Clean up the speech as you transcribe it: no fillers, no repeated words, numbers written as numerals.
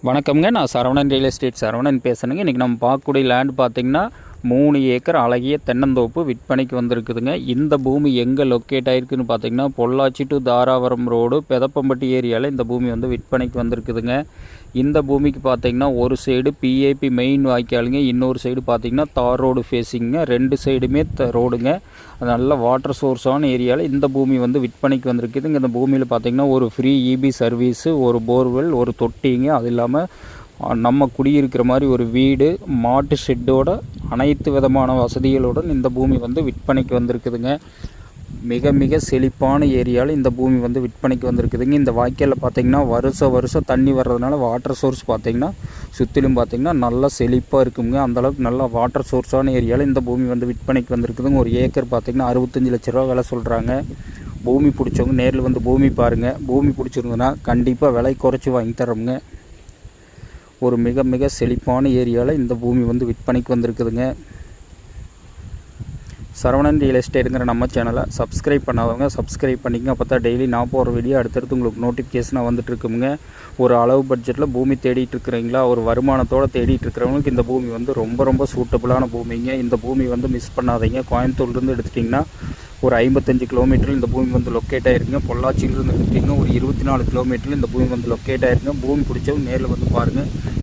வணக்கம்ங்க. நான் Saravanan real estate Saravanan பேசுகிறேங்க. இன்றைக்கி நம்ம பார்க்கக்கூடிய லேண்ட் பார்த்திங்கன்னா 3 ஏக்கர் அழகிய தென்னந்தோப்பு விற்பனைக்கு வந்திருக்குதுங்க. இந்த பூமி எங்கே லொக்கேட் ஆகிருக்குன்னு பார்த்திங்கன்னா பொள்ளாச்சி டு தாராபுரம் ரோடு பெதப்பம்பட்டி ஏரியாவில் இந்த பூமி வந்து விற்பனைக்கு வந்திருக்குதுங்க. இந்த பூமிக்கு பார்த்திங்கன்னா ஒரு சைடு பிஏபி மெயின் வாய்க்காலுங்க, இன்னொரு சைடு பார்த்திங்கன்னா தார் ரோடு ஃபேஸிங்க, 2 சைடுமே ரோடுங்க. நல்ல வாட்டர் சோர்ஸான ஏரியாவில் இந்த பூமி வந்து விற்பனைக்கு வந்திருக்குதுங்க. இந்த பூமியில் பார்த்திங்கன்னா ஒரு ஃப்ரீ இபி சர்வீஸு, ஒரு போர்வெல், ஒரு தொட்டிங்க, அது இல்லாமல் நம்ம குடியிருக்கிற மாதிரி ஒரு வீடு, மாட்டு ஷெட்டோட அனைத்து விதமான வசதிகளுடன் இந்த பூமி வந்து விற்பனைக்கு வந்திருக்குதுங்க. மிக மிக செழிப்பான ஏரியாவில் இந்த பூமி வந்து விற்பனைக்கு வந்திருக்குதுங்க. இந்த வாய்க்காலில் பார்த்திங்கன்னா வருஷம் தண்ணி வர்றதுனால வாட்டர் சோர்ஸ் பார்த்திங்கன்னா சுற்றிலும் பார்த்திங்கன்னா நல்லா செழிப்பாக இருக்குங்க. அந்தளவுக்கு நல்லா வாட்டர் சோர்ஸான ஏரியாவில் இந்த பூமி வந்து விற்பனைக்கு வந்திருக்குதுங்க. ஒரு ஏக்கர் பார்த்திங்கன்னா 65 லட்ச ரூபா விலை சொல்கிறாங்க. பூமி பிடிச்சவங்க நேரில் வந்து பூமி பாருங்கள். பூமி பிடிச்சிருந்ததுன்னா கண்டிப்பாக விலை குறைச்சி வாங்கி தரோங்க. ஒரு மிக மிக செழிப்பான ஏரியாவில் இந்த பூமி வந்து விற்பனைக்கு வந்திருக்குதுங்க. சரவணன் ரியல் எஸ்டேட்டுங்கிற நம்ம சேனலை சப்ஸ்கிரைப் பண்ணாதவங்க சப்ஸ்கிரைப் பண்ணிக்கங்க. அப்போ தான் டெய்லி நான் போகிற வீடியோ அடுத்தடுத்து உங்களுக்கு நோட்டிஃபிகேஷனாக வந்துட்டுருக்குங்க. ஒரு அளவு பட்ஜெட்டில் பூமி தேடிட்டு இருக்கிறீங்களா, ஒரு வருமானத்தோடு தேடிட்டு இருக்கிறவங்களுக்கு இந்த பூமி வந்து ரொம்ப ரொம்ப சூட்டபுளான பூமிங்க. இந்த பூமி வந்து மிஸ் பண்ணாதீங்க. கோயம்புத்தூர்லேருந்து எடுத்துட்டிங்கன்னா ஒரு 55 கிலோமீட்டரில் இந்த பூமி வந்து லொக்கேட் ஆகிருக்குங்க. பொள்ளாச்சியிலிருந்து எடுத்துட்டிங்கன்னா ஒரு 24 கிலோமீட்டரில் இந்த பூமி வந்து லொக்கேட் ஆகிருக்குங்க. பூமி பிடிச்சவங்க நேரில் வந்து பாருங்கள்.